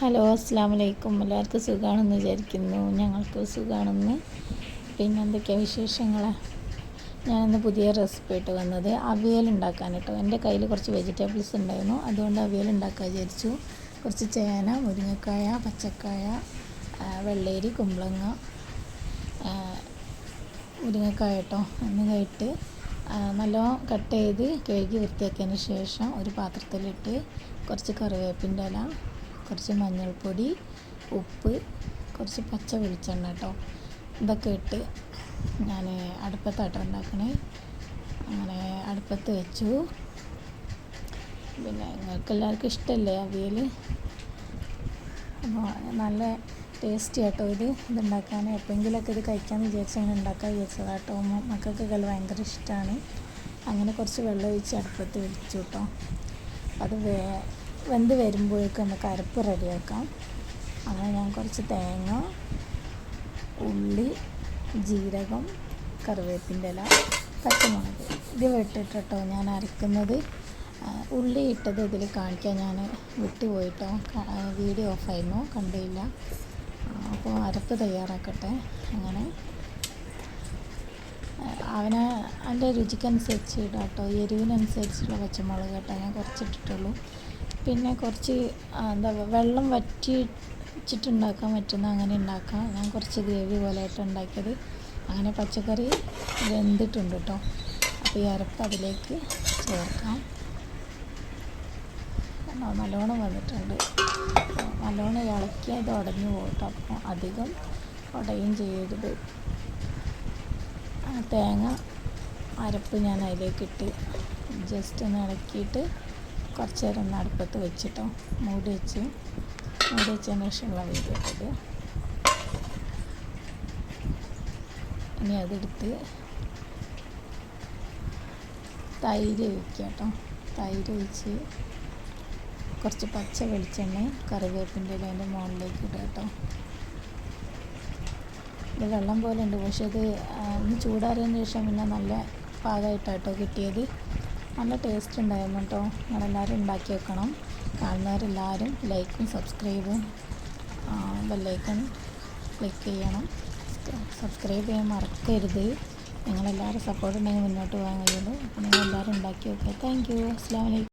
Hello, അസ്സലാമു അലൈക്കും. എല്ലാവർക്കും സുഖമാണെന്ന് വിചാരിക്കുന്നു. ഞങ്ങൾക്ക് സുഖമാണെന്ന്. പിന്നെ എന്തൊക്കെയാണ് വിശേഷങ്ങൾ? ഞാനിന്ന് പുതിയ റെസിപ്പി ആയിട്ട് വന്നത് അവിയൽ ഉണ്ടാക്കാൻ കേട്ടോ. എൻ്റെ കയ്യിൽ കുറച്ച് വെജിറ്റബിൾസ് ഉണ്ടായിരുന്നു, അതുകൊണ്ട് അവിയൽ ഉണ്ടാക്കാൻ വിചാരിച്ചു. കുറച്ച് ചേന, മുരിങ്ങക്കായ, പച്ചക്കായ, വെള്ളരി, കുമ്പളങ്ങ, മുരിങ്ങക്കായ കേട്ടോ എന്നിവയിട്ട് നല്ലോണം കട്ട് ചെയ്ത് കഴുകി വൃത്തിയാക്കിയതിന് ശേഷം ഒരു പാത്രത്തിലിട്ട് കുറച്ച് കറിവേപ്പിൻ്റെ ഇല, കുറച്ച് മഞ്ഞൾപ്പൊടി, ഉപ്പ്, കുറച്ച് പച്ച വെളിച്ചെണ്ണ കേട്ടോ, ഇതൊക്കെ ഇട്ട് ഞാൻ അടുപ്പത്താട്ടോ ഉണ്ടാക്കണേ. അങ്ങനെ അടുപ്പത്ത് വെച്ചു. പിന്നെ നിങ്ങൾക്ക് എല്ലാവർക്കും ഇഷ്ടമല്ലേ അവിയൽ? അപ്പോൾ നല്ല ടേസ്റ്റി ആട്ടോ ഇതുണ്ടാക്കാൻ. എപ്പോഴെങ്കിലൊക്കെ ഇത് കഴിക്കാമെന്ന് വിചാരിച്ച് അങ്ങനെ ഉണ്ടാക്കാൻ വിചാരിച്ചതാട്ടോ. മക്കൾക്കൊക്കെ ഭയങ്കര ഇഷ്ടമാണ്. അങ്ങനെ കുറച്ച് വെള്ളം ഒഴിച്ച് അടുപ്പത്ത് വെച്ചു കേട്ടോ. അത് വെന്ത് വരുമ്പോഴേക്കും നമുക്ക് അരപ്പ് റെഡിയാക്കാം. അങ്ങനെ ഞാൻ കുറച്ച് തേങ്ങ, ഉള്ളി, ജീരകം, കറിവേപ്പിൻ്റെ ഇല, പച്ചമുളക് ഇത് ഇട്ടിട്ടോ ഞാൻ അരക്കുന്നത്. ഉള്ളി ഇട്ടത് ഇതിൽ കാണിക്കാൻ ഞാൻ വിട്ടുപോയിട്ടോ, വീഡിയോ ഓഫായിരുന്നു, കണ്ടില്ല. അപ്പോൾ അരപ്പ് തയ്യാറാക്കട്ടെ. അങ്ങനെ അതിൻ്റെ രുചിക്കനുസരിച്ച് ഇടാം കേട്ടോ, എരിവിനനുസരിച്ചുള്ള പച്ചമുളക് കേട്ടോ ഞാൻ കുറച്ചിട്ടിട്ടുള്ളൂ. പിന്നെ കുറച്ച് വെള്ളം വറ്റിച്ചിട്ടുണ്ടാക്കാൻ പറ്റുന്ന അങ്ങനെ ഉണ്ടാക്കാം. ഞാൻ കുറച്ച് ഗ്രേവി പോലെ ആയിട്ട് ഉണ്ടാക്കിയത്. അങ്ങനെ പച്ചക്കറി വെന്തിട്ടുണ്ട് കേട്ടോ. അപ്പോൾ ഈ അരപ്പ് അതിലേക്ക് ചേർക്കാം. നല്ലോണം വന്നിട്ടുണ്ട്. നല്ലോണം ഇളക്കിയാൽ ഇത് ഉടഞ്ഞു പോകട്ടോ. അപ്പോൾ അധികം ഉടയും ചെയ്യരുത്. തേങ്ങ അരപ്പ് ഞാൻ അതിലേക്കിട്ട് ജസ്റ്റ് ഒന്ന് ഇളക്കിയിട്ട് കുറച്ച് നേരം ഒന്ന് അടുപ്പത്ത് വെച്ചിട്ടോ മൂടി വെച്ചതിന് ശേഷമുള്ള വീഡിയോ ഇത്. ഇനി അതെടുത്ത് തൈര് ഒഴിക്കുക കേട്ടോ. തൈര് ഒഴിച്ച് കുറച്ച് പച്ച വെളിച്ചെണ്ണയും കറിവേപ്പിൻ്റെ ഇലേൻ്റെ മുകളിലേക്ക് ഇടുക കേട്ടോ. ഇത് വെള്ളം പോലെ ഉണ്ട്, പക്ഷേ ഇത് ഒന്ന് ചൂടാറിയതിന് ശേഷം പിന്നെ നല്ല പാകമായിട്ടാട്ടോ കിട്ടിയത്. നല്ല ടേസ്റ്റ് ഉണ്ടായിരുന്നു കേട്ടോ. നിങ്ങളെല്ലാവരും ഉണ്ടാക്കി വെക്കണം. കാണുന്നവരെല്ലാവരും ലൈക്കും സബ്സ്ക്രൈബും ബെല്ലൈക്കൺ ക്ലിക്ക് ചെയ്യണം. സബ്സ്ക്രൈബ് ചെയ്യാൻ മറക്കരുത്. നിങ്ങളെല്ലാവരും സപ്പോർട്ട് ഉണ്ടെങ്കിൽ മുന്നോട്ട് പോകാൻ കഴിയുള്ളൂ. അപ്പോൾ നിങ്ങളെല്ലാവരും ഉണ്ടാക്കി വെക്കുക. Thank you. അസ്സലാമു അലൈക്കും.